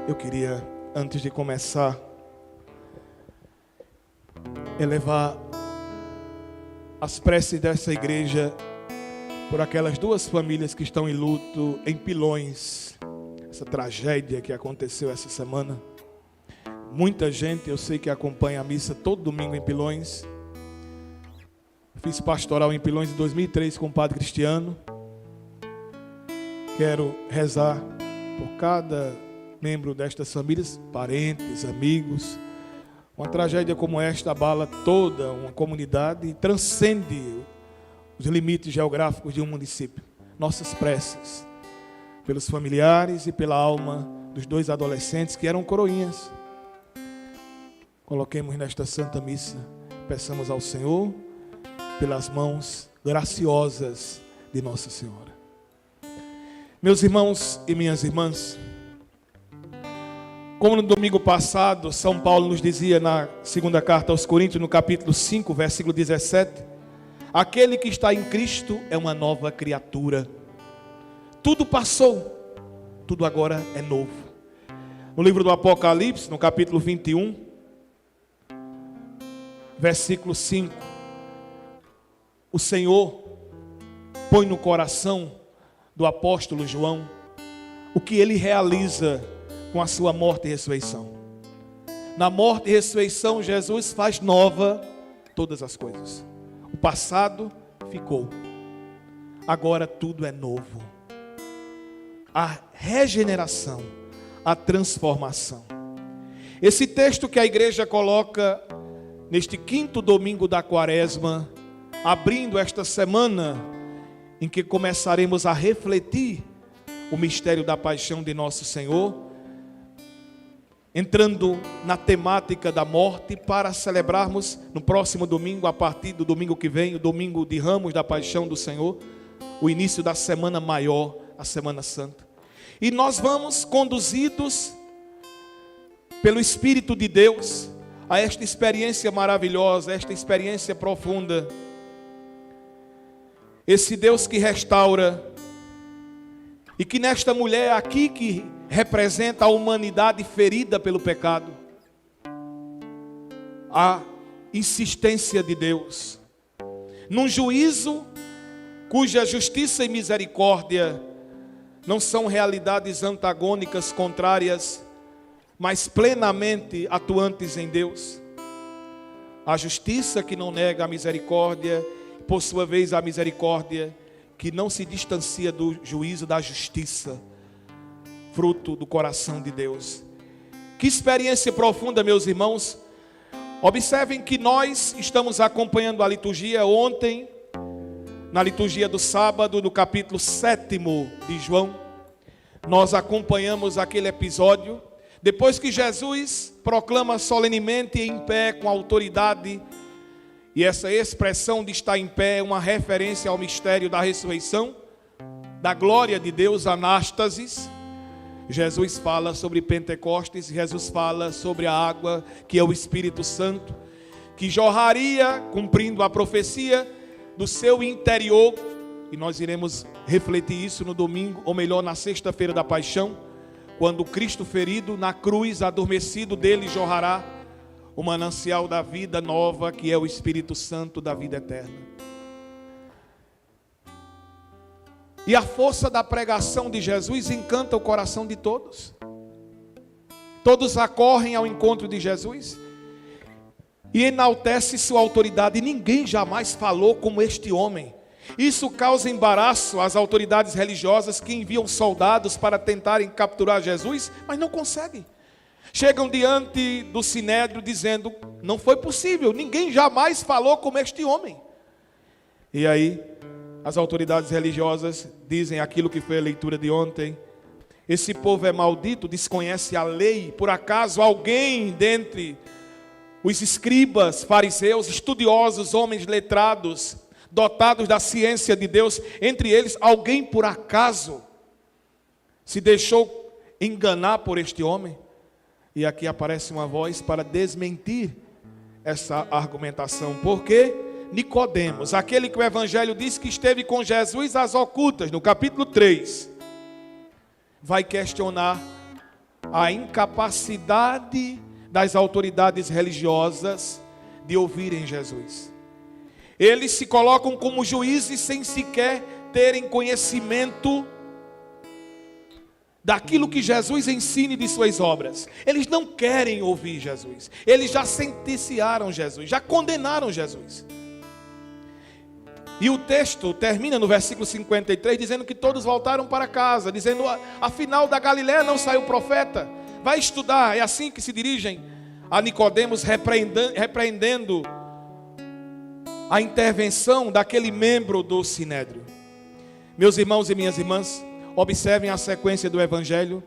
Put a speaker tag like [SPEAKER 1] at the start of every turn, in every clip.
[SPEAKER 1] Eu queria, antes de começar, elevar as preces dessa igreja por aquelas duas famílias que estão em luto em Pilões. Essa tragédia que aconteceu essa semana. Muita gente, eu sei que acompanha a missa todo domingo em Pilões. Fiz pastoral em Pilões em 2003 com o Padre Cristiano. Quero rezar por cada membro destas famílias, parentes, amigos. Uma tragédia como esta abala toda uma comunidade e transcende os limites geográficos de um município. Nossas preces pelos familiares e pela alma dos dois adolescentes que eram coroinhas. Coloquemos nesta Santa Missa, peçamos ao Senhor pelas mãos graciosas de Nossa Senhora. Meus irmãos e minhas irmãs, como no domingo passado, São Paulo nos dizia na segunda carta aos Coríntios, no capítulo 5, versículo 17, aquele que está em Cristo é uma nova criatura. Tudo passou, tudo agora é novo. No livro do Apocalipse, no capítulo 21, versículo 5, o Senhor põe no coração do apóstolo João o que ele realiza com a sua morte e ressurreição. Na morte e ressurreição, Jesus faz nova todas as coisas. O passado ficou, agora tudo é novo. A regeneração, a transformação. Esse texto que a igreja coloca neste quinto domingo da Quaresma, abrindo esta semana em que começaremos a refletir o mistério da paixão de nosso Senhor, entrando na temática da morte para celebrarmos no próximo domingo, a partir do domingo que vem, o domingo de Ramos da Paixão do Senhor, o início da Semana Maior, a Semana Santa. E nós vamos conduzidos pelo Espírito de Deus a esta experiência maravilhosa, esta experiência profunda. Esse Deus que restaura e que nesta mulher aqui que representa a humanidade ferida pelo pecado, a insistência de Deus num juízo cuja justiça e misericórdia não são realidades antagônicas, contrárias, mas plenamente atuantes em Deus. A justiça que não nega a misericórdia, por sua vez a misericórdia que não se distancia do juízo da justiça, fruto do coração de Deus. Que experiência profunda, meus irmãos. Observem que nós estamos acompanhando a liturgia ontem, na liturgia do sábado, do capítulo 7 de João. Nós acompanhamos aquele episódio, depois que Jesus proclama solenemente em pé, com autoridade, e essa expressão de estar em pé é uma referência ao mistério da ressurreição, da glória de Deus, anástasis. Jesus fala sobre Pentecostes, Jesus fala sobre a água, que é o Espírito Santo, que jorraria, cumprindo a profecia, do seu interior, e nós iremos refletir isso no domingo, ou melhor, na sexta-feira da paixão, quando Cristo ferido na cruz, adormecido dele, jorrará o manancial da vida nova, que é o Espírito Santo da vida eterna. E a força da pregação de Jesus encanta o coração de todos. Todos acorrem ao encontro de Jesus e enaltece sua autoridade. E ninguém jamais falou como este homem. Isso causa embaraço às autoridades religiosas que enviam soldados para tentarem capturar Jesus, mas não conseguem. Chegam diante do sinédrio dizendo: não foi possível, ninguém jamais falou como este homem. E aí as autoridades religiosas dizem aquilo que foi a leitura de ontem: esse povo é maldito, desconhece a lei. Por acaso alguém dentre os escribas, fariseus, estudiosos, homens letrados, dotados da ciência de Deus, entre eles alguém por acaso se deixou enganar por este homem? E aqui aparece uma voz para desmentir essa argumentação. Porque Nicodemos, aquele que o Evangelho diz que esteve com Jesus às ocultas, no capítulo 3, vai questionar a incapacidade das autoridades religiosas de ouvirem Jesus. Eles se colocam como juízes sem sequer terem conhecimento daquilo que Jesus ensina de suas obras. Eles não querem ouvir Jesus. Eles já sentenciaram Jesus, já condenaram Jesus. E o texto termina no versículo 53, dizendo que todos voltaram para casa, dizendo: afinal da Galiléia não saiu profeta? Vai estudar. É assim que se dirigem a Nicodemos, repreendendo a intervenção daquele membro do Sinédrio. Meus irmãos e minhas irmãs, observem a sequência do Evangelho.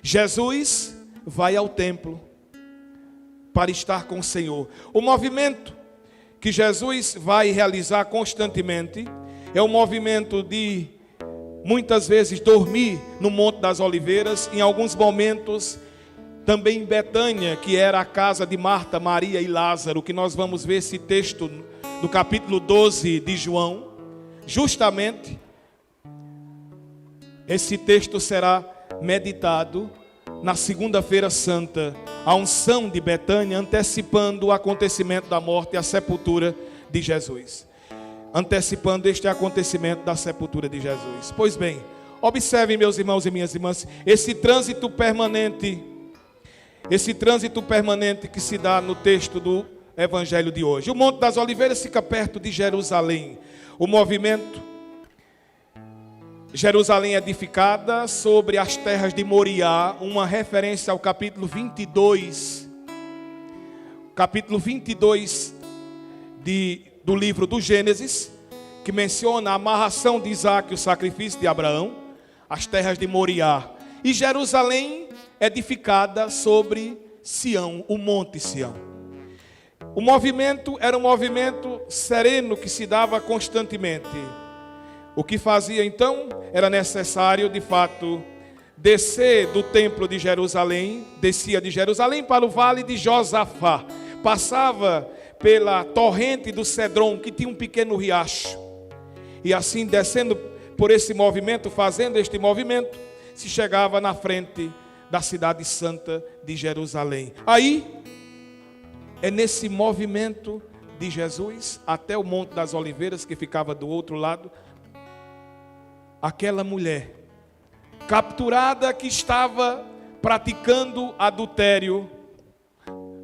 [SPEAKER 1] Jesus vai ao templo para estar com o Senhor. O movimento que Jesus vai realizar constantemente é um movimento de, muitas vezes, dormir no Monte das Oliveiras, em alguns momentos também em Betânia, que era a casa de Marta, Maria e Lázaro, que nós vamos ver esse texto no capítulo 12 de João. Justamente esse texto será meditado na segunda-feira santa, a unção de Betânia, antecipando o acontecimento da morte e a sepultura de Jesus. Antecipando este acontecimento da sepultura de Jesus. Pois bem, observem, meus irmãos e minhas irmãs, esse trânsito permanente que se dá no texto do Evangelho de hoje. O Monte das Oliveiras fica perto de Jerusalém. O movimento, Jerusalém edificada sobre as terras de Moriá, uma referência ao capítulo 22. Capítulo 22 do livro do Gênesis, que menciona a amarração de Isaac e o sacrifício de Abraão, as terras de Moriá. E Jerusalém edificada sobre Sião, o Monte Sião. O movimento era um movimento sereno que se dava constantemente. O que fazia então? Era necessário, de fato, descer do templo de Jerusalém, descia de Jerusalém para o vale de Josafá, passava pela torrente do Cedron, que tinha um pequeno riacho, e assim descendo por esse movimento, fazendo este movimento, se chegava na frente da cidade santa de Jerusalém. Aí, é nesse movimento de Jesus até o Monte das Oliveiras, que ficava do outro lado, aquela mulher capturada que estava praticando adultério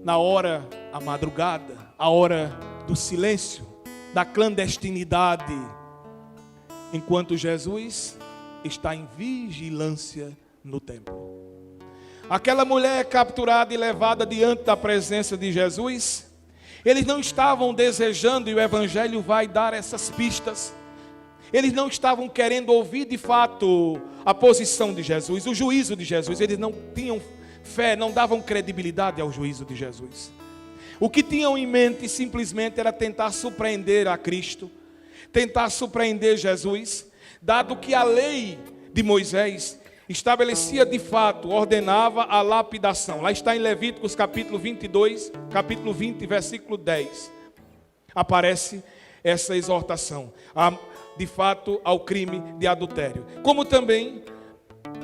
[SPEAKER 1] na hora, a madrugada, a hora do silêncio, da clandestinidade, enquanto Jesus está em vigilância no templo. Aquela mulher capturada e levada diante da presença de Jesus, eles não estavam desejando, e o Evangelho vai dar essas pistas, eles não estavam querendo ouvir de fato a posição de Jesus, o juízo de Jesus. Eles não tinham fé, não davam credibilidade ao juízo de Jesus. O que tinham em mente simplesmente era tentar surpreender a Cristo, tentar surpreender Jesus, dado que a lei de Moisés estabelecia de fato, ordenava a lapidação. Lá está em Levíticos capítulo 22, capítulo 20, versículo 10. Aparece essa exortação, de fato, ao crime de adultério. Como também,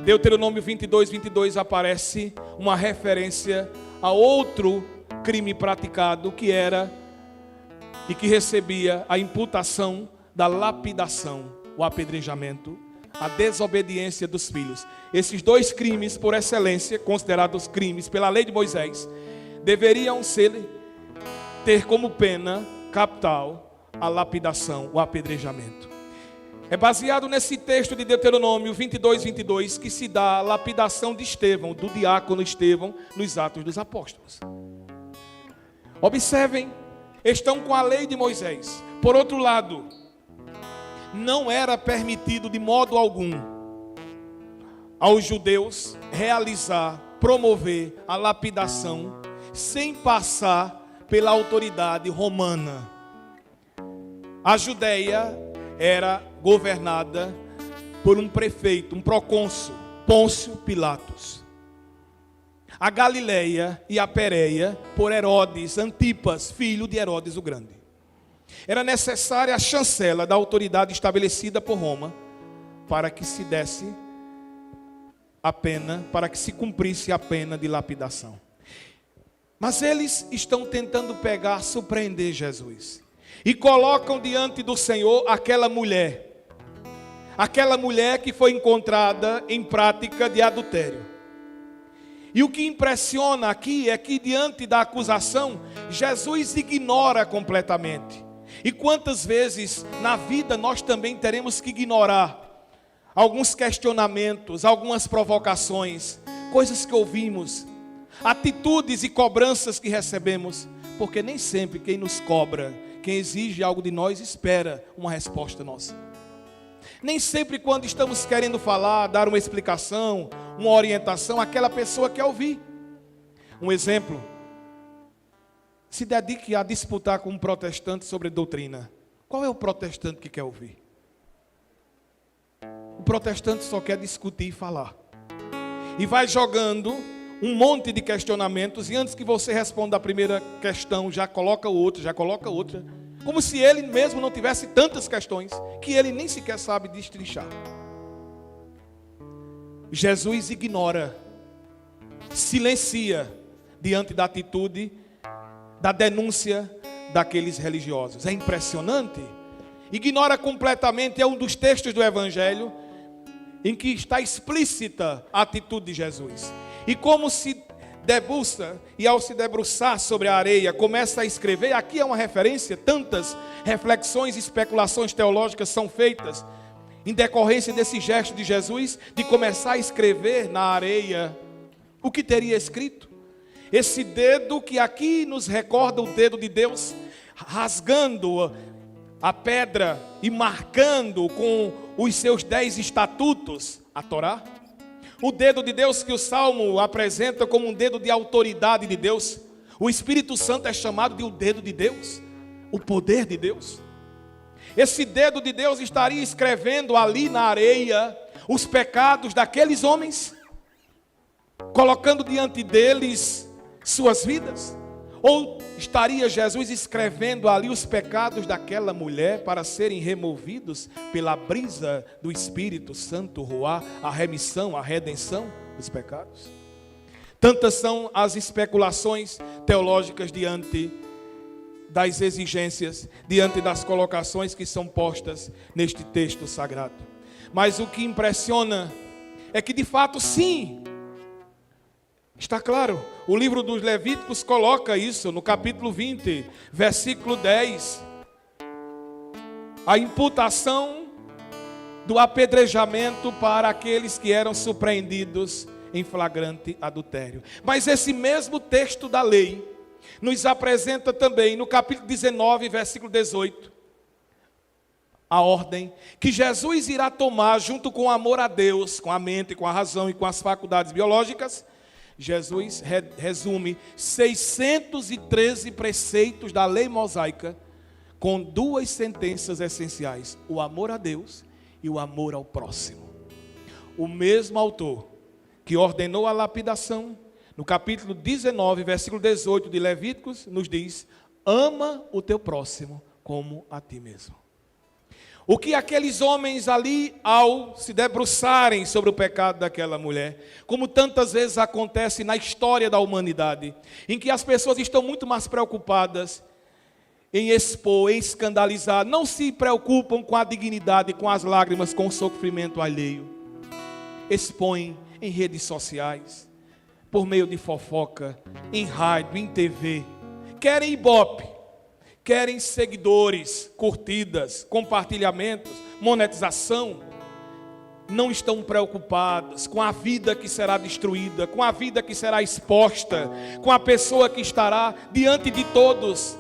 [SPEAKER 1] Deuteronômio 22, 22, aparece uma referência a outro crime praticado, que era e que recebia a imputação da lapidação, o apedrejamento, a desobediência dos filhos. Esses dois crimes, por excelência, considerados crimes pela lei de Moisés, deveriam ter como pena capital a lapidação, o apedrejamento. É baseado nesse texto de Deuteronômio 22, 22, que se dá a lapidação de Estevão, do diácono Estevão, nos Atos dos Apóstolos. Observem, estão com a lei de Moisés. Por outro lado, não era permitido de modo algum aos judeus realizar, promover a lapidação sem passar pela autoridade romana. A Judéia era governada por um prefeito, um procônsul, Pôncio Pilatos. A Galileia e a Pérea por Herodes Antipas, filho de Herodes o Grande. Era necessária a chancela da autoridade estabelecida por Roma para que se desse a pena, para que se cumprisse a pena de lapidação. Mas eles estão tentando surpreender Jesus. E colocam diante do Senhor aquela mulher que foi encontrada em prática de adultério. E o que impressiona aqui é que diante da acusação, Jesus ignora completamente. E quantas vezes na vida nós também teremos que ignorar alguns questionamentos, algumas provocações, coisas que ouvimos, atitudes e cobranças que recebemos, porque nem sempre quem nos cobra, quem exige algo de nós, espera uma resposta nossa. Nem sempre quando estamos querendo falar, dar uma explicação, uma orientação, aquela pessoa quer ouvir. Um exemplo: se dedique a disputar com um protestante sobre doutrina. Qual é o protestante que quer ouvir? O protestante só quer discutir e falar. E vai jogando um monte de questionamentos, e antes que você responda a primeira questão, já coloca outra. Como se ele mesmo não tivesse tantas questões, que ele nem sequer sabe destrinchar. Jesus ignora, silencia, diante da atitude, da denúncia daqueles religiosos. É impressionante. Ignora completamente, é um dos textos do Evangelho em que está explícita a atitude de Jesus. E como se debruça, e ao se debruçar sobre a areia, começa a escrever. Aqui é uma referência, tantas reflexões e especulações teológicas são feitas em decorrência desse gesto de Jesus, de começar a escrever na areia o que teria escrito. Esse dedo que aqui nos recorda o dedo de Deus, rasgando a pedra e marcando com os seus 10 estatutos a Torá. O dedo de Deus que o Salmo apresenta como um dedo de autoridade de Deus. O Espírito Santo é chamado de o dedo de Deus, o poder de Deus. Esse dedo de Deus estaria escrevendo ali na areia os pecados daqueles homens, colocando diante deles suas vidas. Ou estaria Jesus escrevendo ali os pecados daquela mulher para serem removidos pela brisa do Espírito Santo, Ruá, a remissão, a redenção dos pecados? Tantas são as especulações teológicas diante das exigências, diante das colocações que são postas neste texto sagrado. Mas o que impressiona é que de fato sim, está claro, o livro dos Levíticos coloca isso no capítulo 20, versículo 10. A imputação do apedrejamento para aqueles que eram surpreendidos em flagrante adultério. Mas esse mesmo texto da lei nos apresenta também no capítulo 19, versículo 18, a ordem que Jesus irá tomar junto com o amor a Deus, com a mente, com a razão e com as faculdades biológicas. Jesus resume 613 preceitos da lei mosaica com 2 sentenças essenciais: o amor a Deus e o amor ao próximo. O mesmo autor que ordenou a lapidação, no capítulo 19, versículo 18 de Levíticos, nos diz: ama o teu próximo como a ti mesmo. O que aqueles homens ali, ao se debruçarem sobre o pecado daquela mulher, como tantas vezes acontece na história da humanidade, em que as pessoas estão muito mais preocupadas em expor, em escandalizar, não se preocupam com a dignidade, com as lágrimas, com o sofrimento alheio. Expõem em redes sociais, por meio de fofoca, em rádio, em TV. Querem ibope, querem seguidores, curtidas, compartilhamentos, monetização. Não estão preocupados com a vida que será destruída, com a vida que será exposta, com a pessoa que estará diante de todos,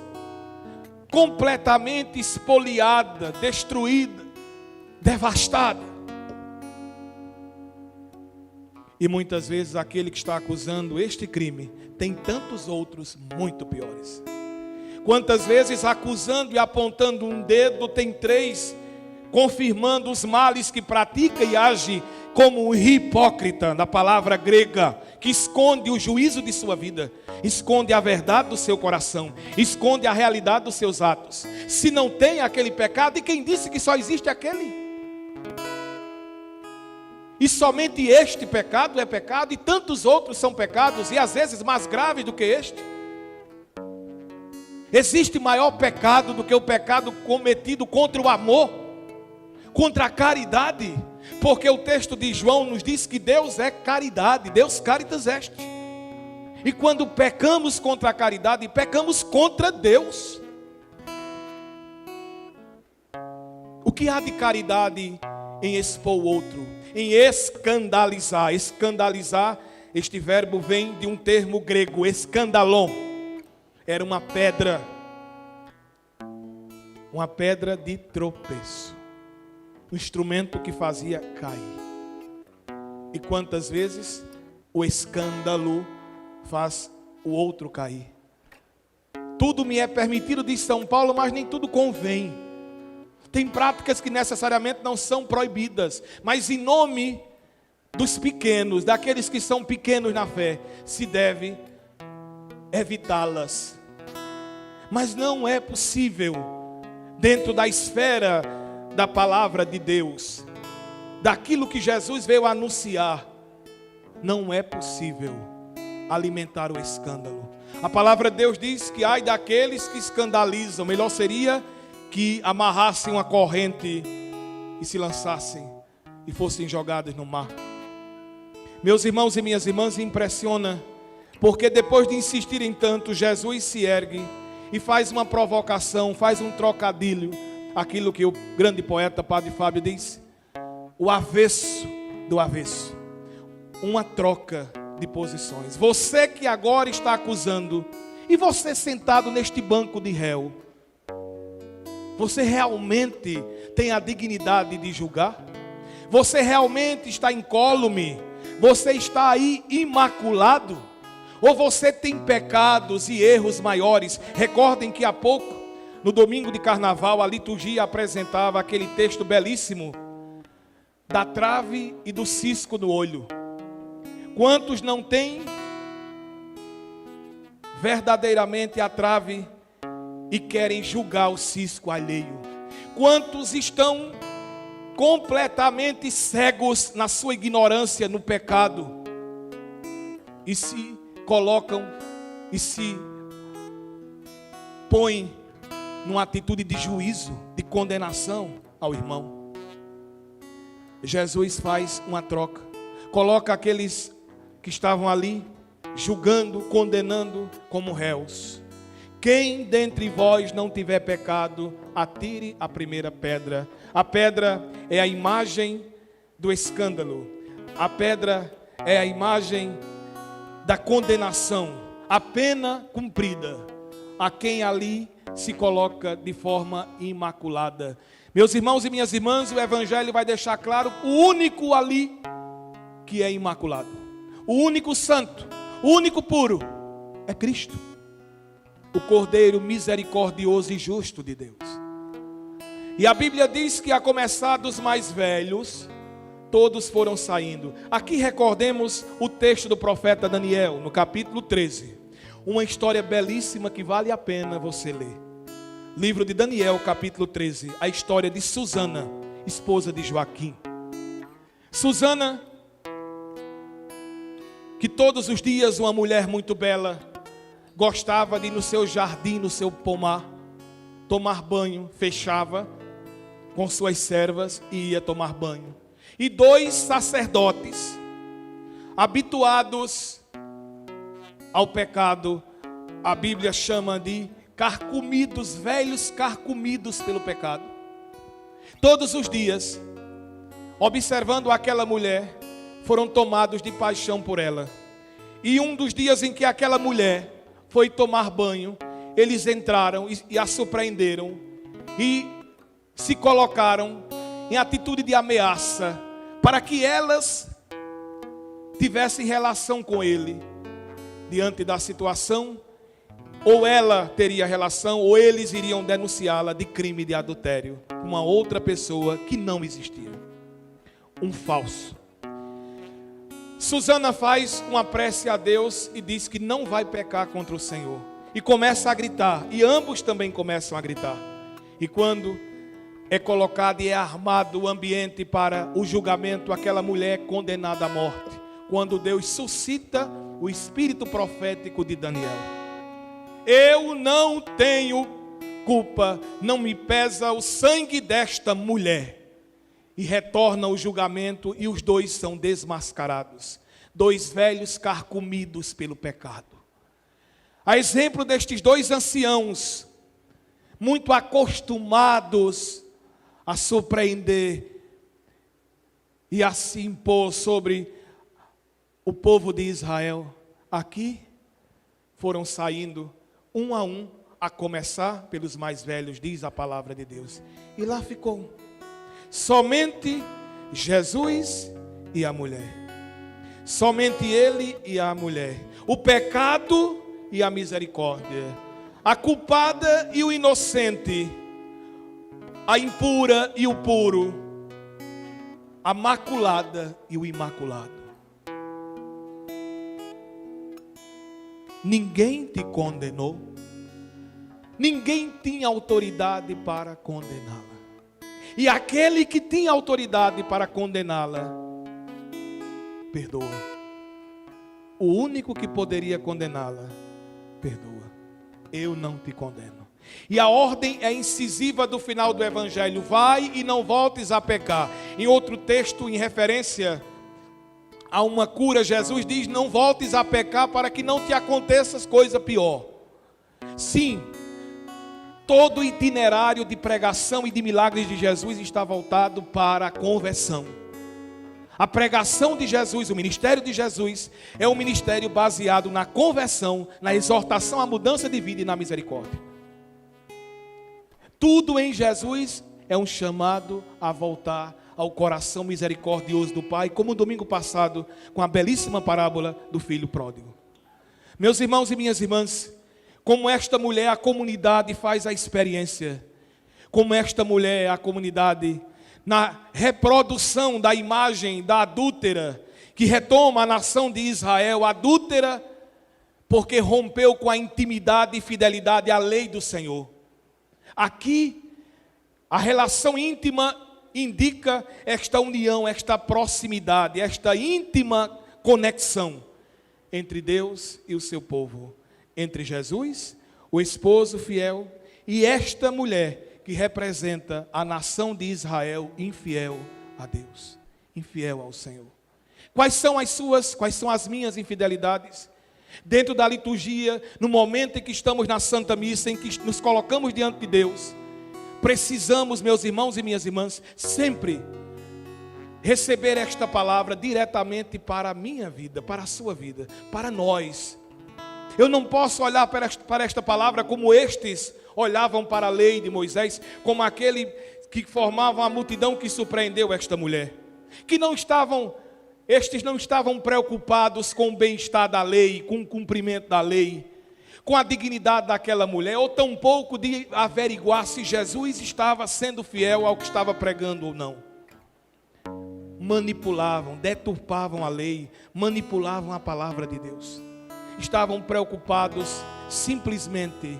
[SPEAKER 1] completamente espoliada, destruída, devastada. E muitas vezes aquele que está acusando este crime tem tantos outros muito piores. Quantas vezes acusando e apontando um dedo, tem 3 confirmando os males que pratica e age como um hipócrita, na palavra grega, que esconde o juízo de sua vida, esconde a verdade do seu coração, esconde a realidade dos seus atos. Se não tem aquele pecado, e quem disse que só existe aquele? E somente este pecado é pecado, e tantos outros são pecados, e às vezes mais graves do que este. Existe maior pecado do que o pecado cometido contra o amor, contra a caridade, porque o texto de João nos diz que Deus é caridade, Deus caritas est. E quando pecamos contra a caridade, pecamos contra Deus. O que há de caridade em expor o outro, em escandalizar? Escandalizar, este verbo vem de um termo grego, escandalon. Era uma pedra de tropeço, um instrumento que fazia cair. E quantas vezes o escândalo faz o outro cair? Tudo me é permitido, diz São Paulo, mas nem tudo convém. Tem práticas que necessariamente não são proibidas, mas em nome dos pequenos, daqueles que são pequenos na fé, se deve evitá-las. Mas não é possível, dentro da esfera da palavra de Deus, daquilo que Jesus veio anunciar, não é possível alimentar o escândalo. A palavra de Deus diz que ai daqueles que escandalizam, melhor seria que amarrassem uma corrente e se lançassem e fossem jogados no mar. Meus irmãos e minhas irmãs, impressiona, porque depois de insistirem tanto, Jesus se ergue e faz uma provocação, faz um trocadilho, aquilo que o grande poeta Padre Fábio diz, o avesso do avesso, uma troca de posições. Você que agora está acusando, e você sentado neste banco de réu, você realmente tem a dignidade de julgar? Você realmente está incólume? Você está aí imaculado? Ou você tem pecados e erros maiores? Recordem que há pouco, no domingo de carnaval, a liturgia apresentava aquele texto belíssimo da trave e do cisco no olho. Quantos não têm verdadeiramente a trave e querem julgar o cisco alheio? Quantos estão completamente cegos na sua ignorância no pecado e se colocam e se põem numa atitude de juízo, de condenação ao irmão? Jesus faz uma troca, coloca aqueles que estavam ali julgando, condenando como réus. Quem dentre vós não tiver pecado, atire a primeira pedra. A pedra é a imagem do escândalo. A pedra é a imagem da condenação, a pena cumprida a quem ali se coloca de forma imaculada. Meus irmãos e minhas irmãs, o Evangelho vai deixar claro o único ali que é imaculado, o único santo, o único puro é Cristo, o Cordeiro misericordioso e justo de Deus. E a Bíblia diz que a começar dos mais velhos, todos foram saindo. Aqui recordemos o texto do profeta Daniel, no capítulo 13. Uma história belíssima que vale a pena você ler. Livro de Daniel, capítulo 13. A história de Susana, esposa de Joaquim. Susana, que todos os dias uma mulher muito bela, gostava de ir no seu jardim, no seu pomar, tomar banho, fechava com suas servas e ia tomar banho. E dois sacerdotes, habituados ao pecado, a Bíblia chama de carcomidos, velhos carcomidos pelo pecado. Todos os dias, observando aquela mulher, foram tomados de paixão por ela. E um dos dias em que aquela mulher foi tomar banho, eles entraram e a surpreenderam e se colocaram em atitude de ameaça para que elas tivessem relação com ele. Diante da situação, ou ela teria relação, ou eles iriam denunciá-la de crime de adultério com uma outra pessoa que não existia, um falso. Susana faz uma prece a Deus e diz que não vai pecar contra o Senhor, e começa a gritar, e ambos também começam a gritar. E quando é colocado e é armado o ambiente para o julgamento, aquela mulher condenada à morte, quando Deus suscita o espírito profético de Daniel. Eu não tenho culpa, não me pesa o sangue desta mulher. E retorna o julgamento e os dois são desmascarados. Dois velhos carcomidos pelo pecado. A exemplo destes dois anciãos, muito acostumados a surpreender e a se impor sobre o povo de Israel. Aqui foram saindo um, a começar pelos mais velhos, diz a palavra de Deus. E lá ficou somente Jesus e a mulher. Somente ele e a mulher. O pecado e a misericórdia. A culpada e o inocente. A impura e o puro. A maculada e o imaculado. Ninguém te condenou. Ninguém tinha autoridade para condená-la. E aquele que tinha autoridade para condená-la, perdoa. O único que poderia condená-la, perdoa. Eu não te condeno. E a ordem é incisiva do final do evangelho: vai e não voltes a pecar. Em outro texto, em referência a uma cura, Jesus diz: não voltes a pecar para que não te aconteça coisa pior. Sim, todo o itinerário de pregação e de milagres de Jesus está voltado para a conversão. A pregação de Jesus, o ministério de Jesus, é um ministério baseado na conversão, na exortação à mudança de vida e na misericórdia. Tudo em Jesus é um chamado a voltar ao coração misericordioso do Pai, como domingo passado, com a belíssima parábola do filho pródigo. Meus irmãos e minhas irmãs, como esta mulher, a comunidade faz a experiência. Como esta mulher, a comunidade, na reprodução da imagem da adúltera, que retoma a nação de Israel, adúltera, porque rompeu com a intimidade e fidelidade à lei do Senhor. Aqui, a relação íntima indica esta união, esta proximidade, esta íntima conexão entre Deus e o seu povo. Entre Jesus, o esposo fiel, e esta mulher que representa a nação de Israel infiel a Deus, infiel ao Senhor. Quais são as minhas infidelidades? Dentro da liturgia, no momento em que estamos na Santa Missa, em que nos colocamos diante de Deus, precisamos, meus irmãos e minhas irmãs, sempre receber esta palavra diretamente para a minha vida, para a sua vida, para nós. Eu não posso olhar para esta palavra como estes olhavam para a lei de Moisés, como aquele que formavam a multidão que surpreendeu esta mulher. Estes não estavam preocupados com o bem-estar da lei, com o cumprimento da lei, com a dignidade daquela mulher, ou tampouco de averiguar se Jesus estava sendo fiel ao que estava pregando ou não. Manipulavam, deturpavam a lei, manipulavam a palavra de Deus. Estavam preocupados simplesmente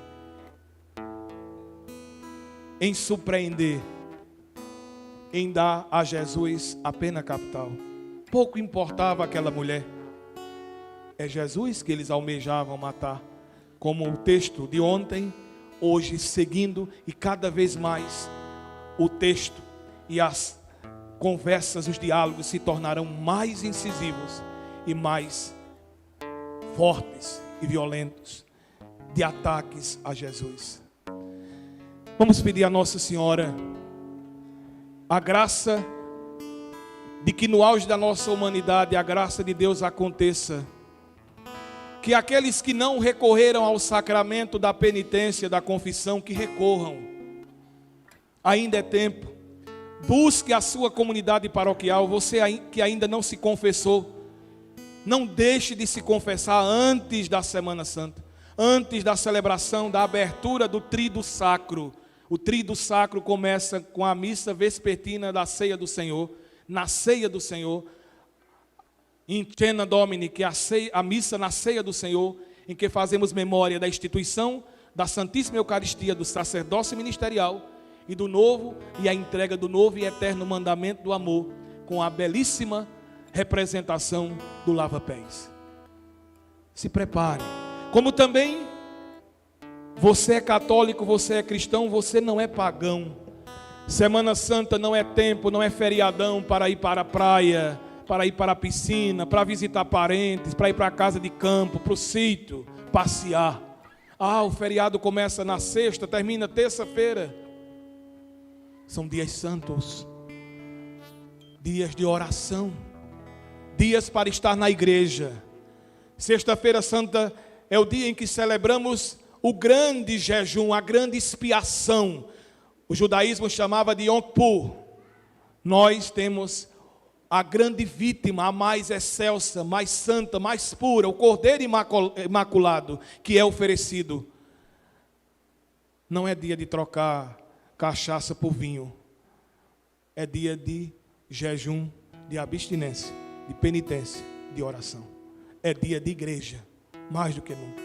[SPEAKER 1] em surpreender, em dar a Jesus a pena capital. Pouco importava aquela mulher. É Jesus que eles almejavam matar. Como o texto de ontem, hoje seguindo, e cada vez mais o texto e as conversas, os diálogos se tornarão mais incisivos e mais fortes e violentos de ataques a Jesus. Vamos pedir a Nossa Senhora a graça de que no auge da nossa humanidade a graça de Deus aconteça. Que aqueles que não recorreram ao sacramento da penitência, da confissão, que recorram. Ainda é tempo. Busque a sua comunidade paroquial. Você que ainda não se confessou, não deixe de se confessar antes da Semana Santa, antes da celebração da abertura do Tríduo Sacro. O Tríduo Sacro começa com a missa vespertina da Ceia do Senhor. Na Ceia do Senhor, in Cena Domini, que é a missa na Ceia do Senhor, em que fazemos memória da instituição da Santíssima Eucaristia, do sacerdócio ministerial e do novo, e a entrega do novo e eterno mandamento do amor, com a belíssima representação do lava-pés. Se prepare. Como também você é católico, você é cristão, você não é pagão. Semana Santa não é tempo, não é feriadão para ir para a praia, para ir para a piscina, para visitar parentes, para ir para a casa de campo, para o sítio, passear. O feriado começa na sexta, termina terça-feira. São dias santos, dias de oração, dias para estar na igreja. Sexta-feira Santa é o dia em que celebramos o grande jejum, a grande expiação. O judaísmo chamava de Yom Kippur. Nós temos a grande vítima, a mais excelsa, mais santa, mais pura, o Cordeiro Imaculado, que é oferecido. Não é dia de trocar cachaça por vinho. É dia de jejum, de abstinência, de penitência, de oração. É dia de igreja, mais do que nunca.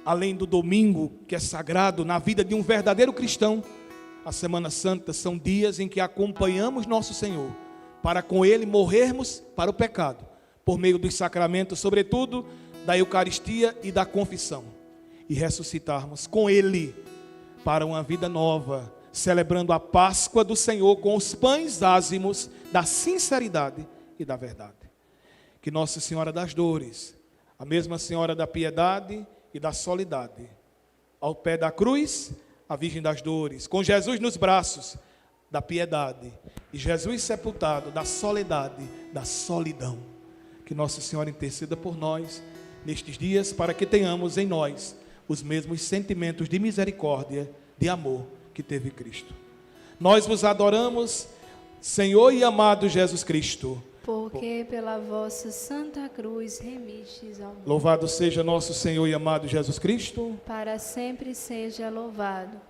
[SPEAKER 1] Além do domingo, que é sagrado na vida de um verdadeiro cristão, a Semana Santa são dias em que acompanhamos nosso Senhor, para com Ele morrermos para o pecado, por meio dos sacramentos, sobretudo da Eucaristia e da confissão, e ressuscitarmos com Ele para uma vida nova, celebrando a Páscoa do Senhor com os pães ázimos da sinceridade e da verdade. Que Nossa Senhora das Dores, a mesma Senhora da Piedade e da Soledade, ao pé da cruz, a Virgem das Dores, com Jesus nos braços da piedade e Jesus sepultado da soledade, da solidão. Que Nossa Senhora interceda por nós nestes dias, para que tenhamos em nós os mesmos sentimentos de misericórdia, de amor que teve Cristo. Nós vos adoramos, Senhor e amado Jesus Cristo,
[SPEAKER 2] porque pela vossa santa cruz remistes ao mundo.
[SPEAKER 1] Louvado seja nosso Senhor e amado Jesus Cristo.
[SPEAKER 2] Para sempre seja louvado.